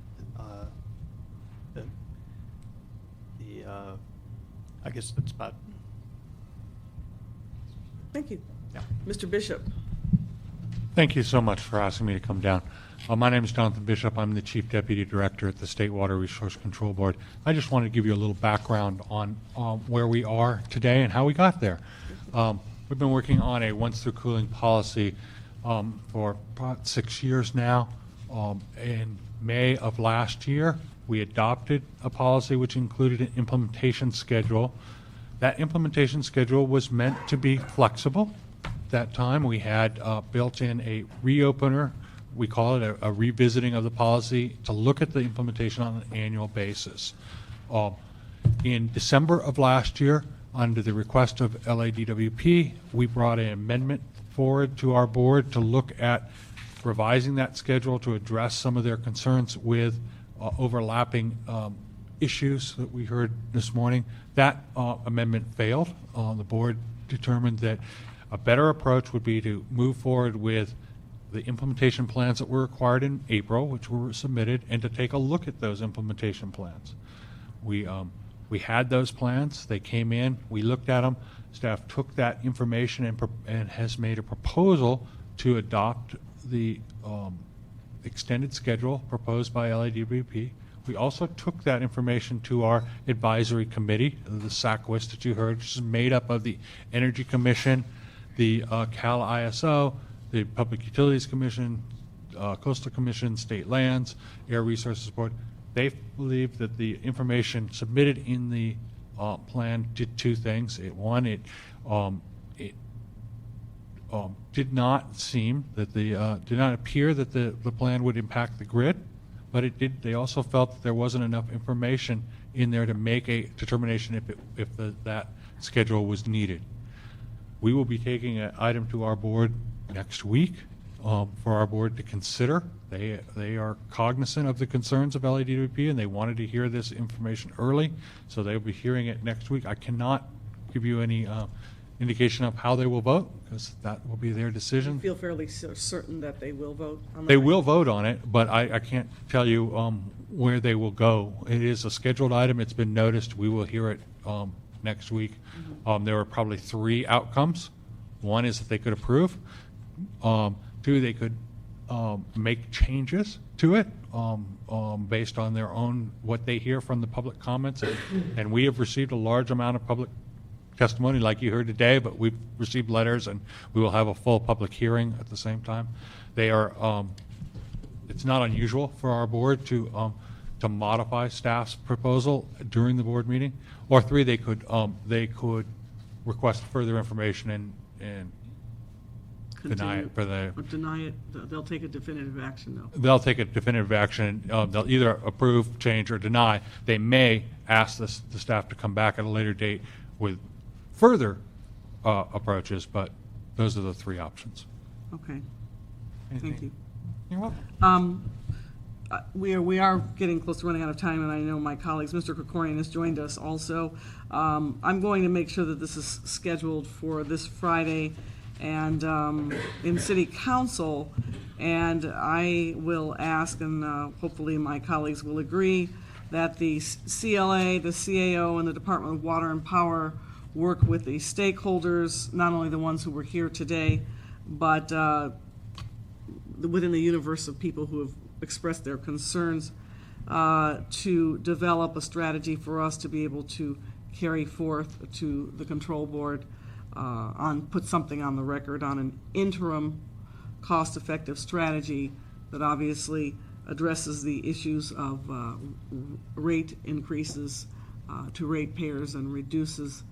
I guess that's about. Thank you. Yeah. Mr. Bishop. Thank you so much for asking me to come down. My name is Jonathan Bishop. I'm the Chief Deputy Director at the State Water Resource Control Board. I just wanted to give you a little background on where we are today and how we got there. We've been working on a once-through cooling policy for about 6 years now. In May of last year, we adopted a policy which included an implementation schedule. That implementation schedule was meant to be flexible. At that time, we had built in a reopener. We call it a revisiting of the policy to look at the implementation on an annual basis. In December of last year, under the request of LADWP, we brought an amendment forward to our board to look at revising that schedule to address some of their concerns with overlapping issues that we heard this morning. That amendment failed. The board determined that a better approach would be to move forward with the implementation plans that were required in April, which were submitted, and to take a look at those implementation plans. We had those plans. They came in. We looked at them. Staff took that information and has made a proposal to adopt the extended schedule proposed by LADWP. We also took that information to our advisory committee, the SACWIS that you heard, which is made up of the Energy Commission, the Cal ISO, the Public Utilities Commission, Coastal Commission, State Lands, Air Resources Board. They believe that the information submitted in the plan did two things. It did not seem that did not appear that the plan would impact the grid, but it did. They also felt that there wasn't enough information in there to make a determination if that schedule was needed. We will be taking an item to our board next week for our board to consider. They are cognizant of the concerns of LADWP, and they wanted to hear this information early, so they'll be hearing it next week. I cannot give you any indication of how they will vote, because that will be their decision. I feel fairly certain that they will vote on that. They will vote on it, but I can't tell you where they will go. It is a scheduled item. It's been noticed. We will hear it next week. There are probably three outcomes. One is that they could approve. Two, they could make changes to it based on their own, what they hear from the public comments. And we have received a large amount of public testimony like you heard today, but we've received letters and we will have a full public hearing at the same time. They are, it's not unusual for our board to modify staff's proposal during the board meeting. Or three, they could request further information and deny continue it for the. or deny it? They'll take a definitive action, though. They'll take a definitive action. They'll either approve, change, or deny. They may ask the staff to come back at a later date with further approaches, but those are the three options. Okay, Anything? thank you. You're welcome. We are getting close to running out of time, and I know my colleagues, Mr. Krikorian has joined us also. I'm going to make sure that this is scheduled for this Friday and in City Council, and I will ask, and hopefully my colleagues will agree, that the CLA, the CAO, and the Department of Water and Power work with the stakeholders, not only the ones who were here today, but within the universe of people who have expressed their concerns, to develop a strategy for us to be able to carry forth to the control board, put something on the record on an interim cost-effective strategy that obviously addresses the issues of rate increases to ratepayers and reduces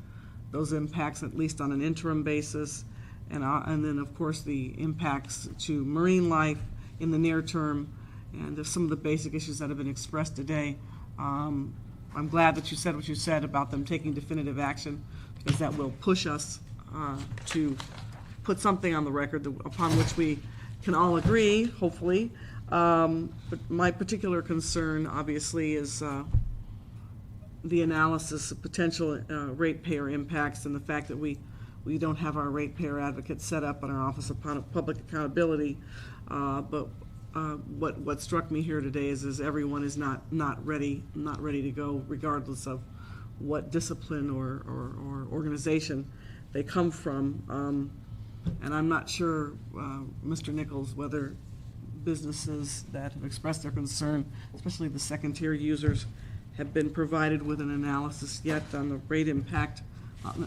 those impacts at least on an interim basis, and then of course the impacts to marine life in the near term, and some of the basic issues that have been expressed today. I'm glad that you said what you said about them taking definitive action, because that will push us to put something on the record upon which we can all agree, hopefully. But my particular concern, obviously, is the analysis of potential ratepayer impacts and the fact that we don't have our ratepayer advocate set up in our Office of Public Accountability. But what struck me here today is everyone is not ready to go, regardless of what discipline or organization they come from. And I'm not sure, Mr. Nichols, whether businesses that have expressed their concern, especially the second-tier users, have been provided with an analysis yet on the rate impact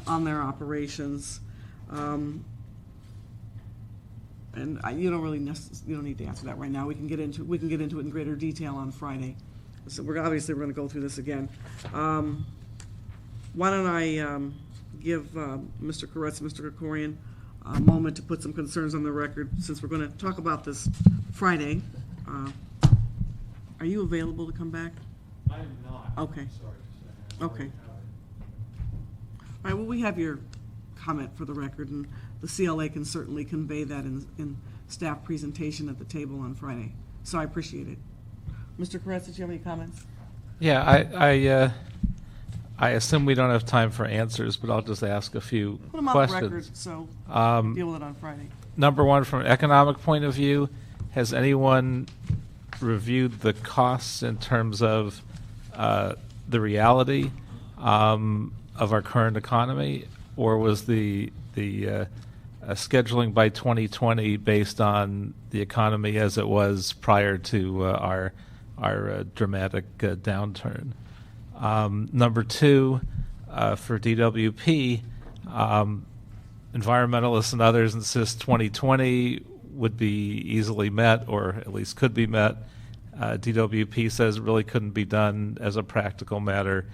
on their operations. And you don't really you don't need to answer that right now. We can get into it in greater detail on Friday. So we're going to go through this again. Why don't I give Mr. Koretz and Mr. Krikorian a moment to put some concerns on the record, since we're going to talk about this Friday. Are you available to come back? I am not. Okay. Sorry. Okay. All right, well, we have your comment for the record, and the CLA can certainly convey that in staff presentation at the table on Friday. So I appreciate it. Mr. Koretz, did you have any comments? Yeah, I assume we don't have time for answers, but I'll just ask a few Put them on questions. the record, so deal with it on Friday. Number one, from an economic point of view, has anyone reviewed the costs in terms of the reality of our current economy, or was the scheduling by 2020 based on the economy as it was prior to our dramatic downturn? Number two, for DWP, environmentalists and others insist 2020 would be easily met, or at least could be met. DWP says it really couldn't be done as a practical matter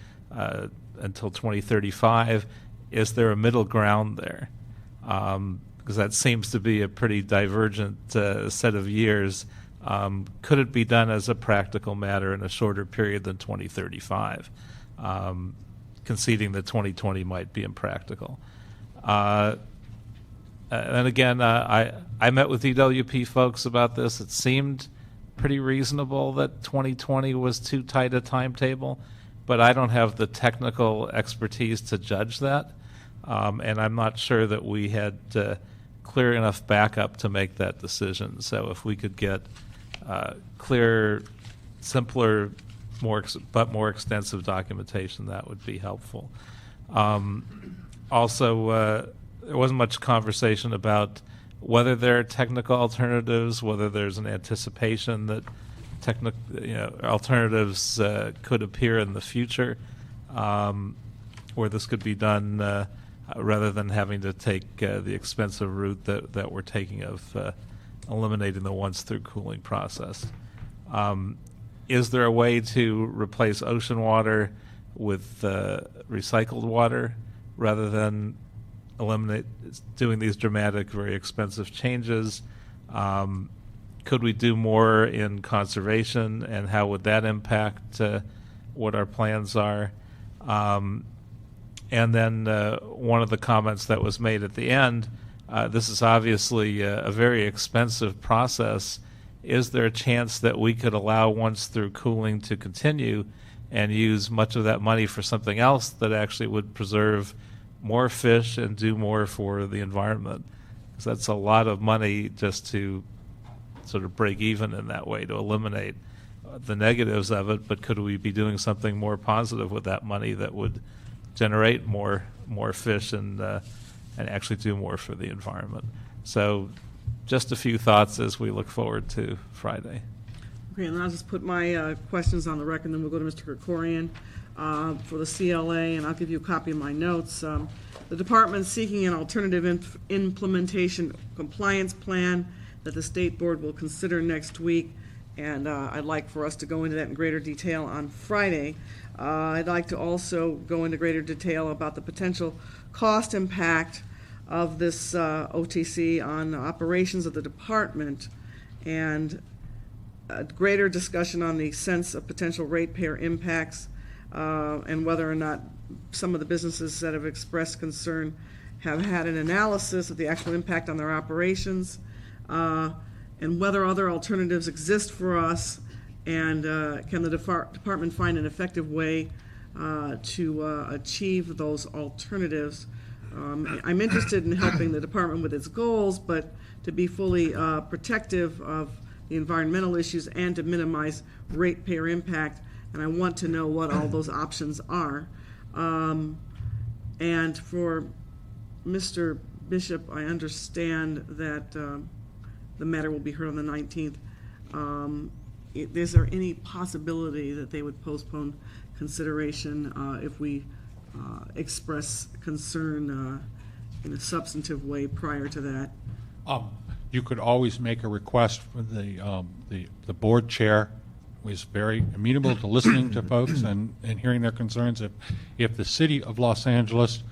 until 2035. Is there a middle ground there? Because that seems to be a pretty divergent set of years. Could it be done as a practical matter in a shorter period than 2035? Conceding that 2020 might be impractical. And again, I met with DWP folks about this. It seemed pretty reasonable that 2020 was too tight a timetable, but I don't have the technical expertise to judge that. And I'm not sure that we had clear enough backup to make that decision. So if we could get clear, simpler, but more extensive documentation, that would be helpful. Also, there wasn't much conversation about whether there are technical alternatives, whether there's an anticipation that alternatives could appear in the future, where this could be done rather than having to take the expensive route that we're taking of eliminating the once-through cooling process. Is there a way to replace ocean water with recycled water rather than eliminate doing these dramatic, very expensive changes? Could we do more in conservation, and how would that impact what our plans are? And then one of the comments that was made at the end, this is obviously a very expensive process. Is there a chance that we could allow once-through cooling to continue and use much of that money for something else that actually would preserve more fish and do more for the environment? Because that's a lot of money just to sort of break even in that way, to eliminate the negatives of it. But could we be doing something more positive with that money that would generate more fish and actually do more for the environment? So just a few thoughts as we look forward to Friday. Okay, and I'll just put my questions on the record, and then we'll go to Mr. Krikorian for the CLA, and I'll give you a copy of my notes. The department's seeking an alternative implementation compliance plan that the State Board will consider next week, and I'd like for us to go into that in greater detail on Friday. I'd like to also go into greater detail about the potential cost impact of this OTC on the operations of the department, and a greater discussion on the sense of potential ratepayer impacts, and whether or not some of the businesses that have expressed concern have had an analysis of the actual impact on their operations, and whether other alternatives exist for us, and can the department find an effective way to achieve those alternatives. I'm interested in helping the department with its goals, but to be fully protective of the environmental issues and to minimize ratepayer impact, and I want to know what all those options are. And for Mr. Bishop, I understand that the matter will be heard on the 19th. Is there any possibility that they would postpone consideration if we express concern in a substantive way prior to that? You could always make a request for the board chair was very amenable to listening to folks and hearing their concerns. If the city of Los Angeles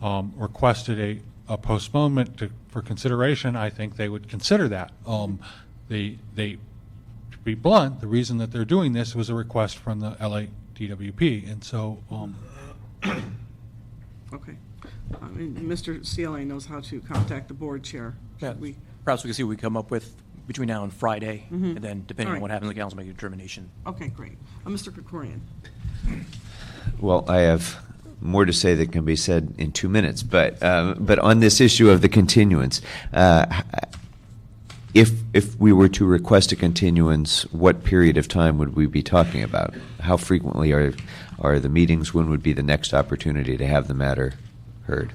requested a postponement for consideration, I think they would consider that. To be blunt, the reason that they're doing this was a request from the LADWP, and so. Okay. Mr. CLA knows how to contact the board chair. Yeah, perhaps we can see what we come up with between now and Friday, and then depending on what happens, the council make a determination. Okay, great. Mr. Krikorian. Well, I have more to say that can be said in 2 minutes, but on this issue of the continuance, if we were to request a continuance, what period of time would we be talking about? How frequently are the meetings? When would be the next opportunity to have the matter heard?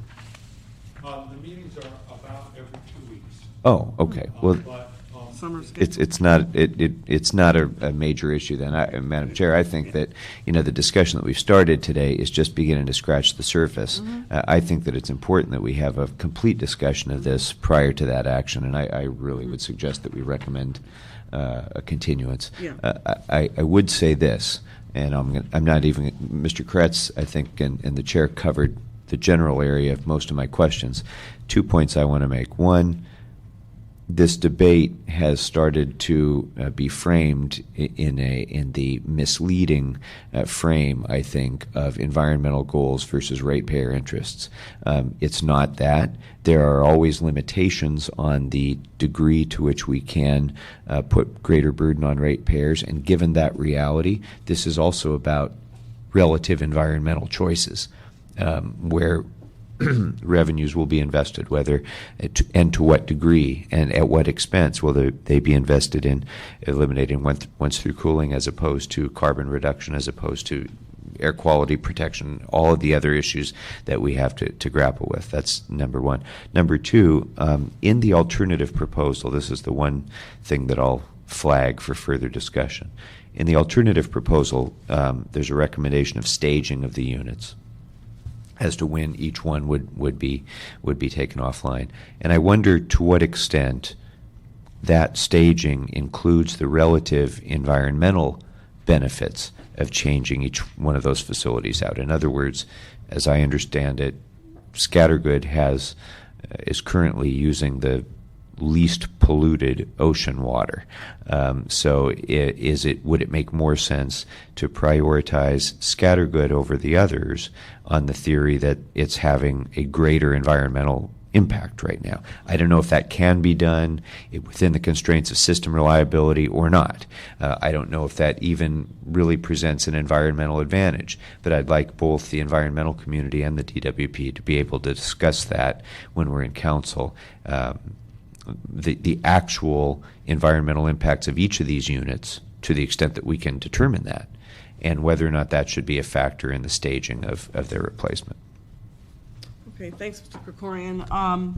The meetings are about every 2 weeks. Oh, okay. Well, it's not a major issue then. Madam Chair, I think that the discussion that we've started today is just beginning to scratch the surface. I think that it's important that we have a complete discussion of this prior to that action, and I really would suggest that we recommend a continuance. Yeah. I would say this, and I'm not even Mr. Kretz, I think, and the chair covered the general area of most of my questions. 2 points I want to make. One, this debate has started to be framed in the misleading frame, I think, of environmental goals versus ratepayer interests. It's not that. There are always limitations on the degree to which we can put greater burden on ratepayers, and given that reality, this is also about relative environmental choices, where revenues will be invested, whether and to what degree and at what expense will they be invested in eliminating once-through cooling as opposed to carbon reduction, as opposed to air quality protection, all of the other issues that we have to grapple with. That's number one. Number two, in the alternative proposal, this is the one thing that I'll flag for further discussion. In the alternative proposal, there's a recommendation of staging of the units as to when each one would be taken offline. And I wonder to what extent that staging includes the relative environmental benefits of changing each one of those facilities out. In other words, as I understand it, Scattergood is currently using the least polluted ocean water. So would it make more sense to prioritize Scattergood over the others on the theory that it's having a greater environmental impact right now? I don't know if that can be done within the constraints of system reliability or not. I don't know if that even really presents an environmental advantage, but I'd like both the environmental community and the DWP to be able to discuss that when we're in council. The actual environmental impacts of each of these units, to the extent that we can determine that, and whether or not that should be a factor in the staging of their replacement. Okay, thanks, Mr. Krikorian.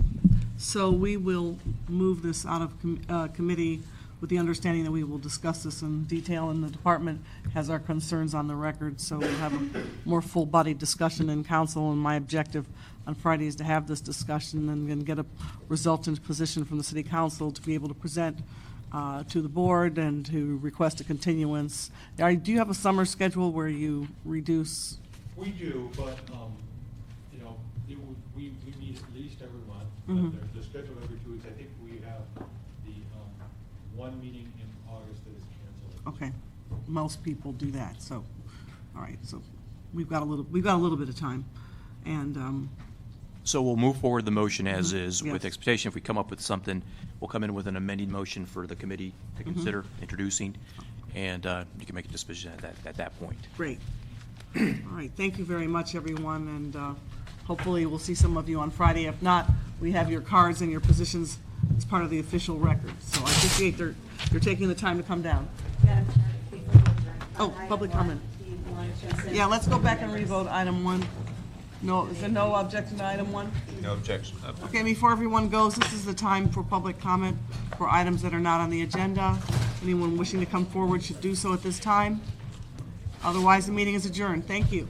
So we will move this out of committee with the understanding that we will discuss this in detail, and the department has our concerns on the record, so we'll have a more full-bodied discussion in council, and my objective on Friday is to have this discussion and then get a resultant position from the city council to be able to present to the board and to request a continuance. Do you have a summer schedule where you reduce? We do, but, we meet at least every month, Mhm. but they're scheduled every 2 weeks. I think we have the one meeting in August that is canceled. Okay, most people do that, so, all right, so we've got a little bit of time, and, So we'll move forward the motion as is Yes. with expectation. If we come up with something, we'll come in with an amended motion for the committee to consider introducing, and you can make a decision at that point. great. All right, thank you very much, everyone, and hopefully we'll see some of you on Friday. If not, we have your cards and your positions as part of the official record, so I appreciate you're taking the time to come down. Oh, public comment. Yeah, let's go back and revote item 1. No, is there no objection to item 1? No objection. Okay, before everyone goes, this is the time for public comment for items that are not on the agenda. Anyone wishing to come forward should do so at this time. Otherwise, the meeting is adjourned. Thank you.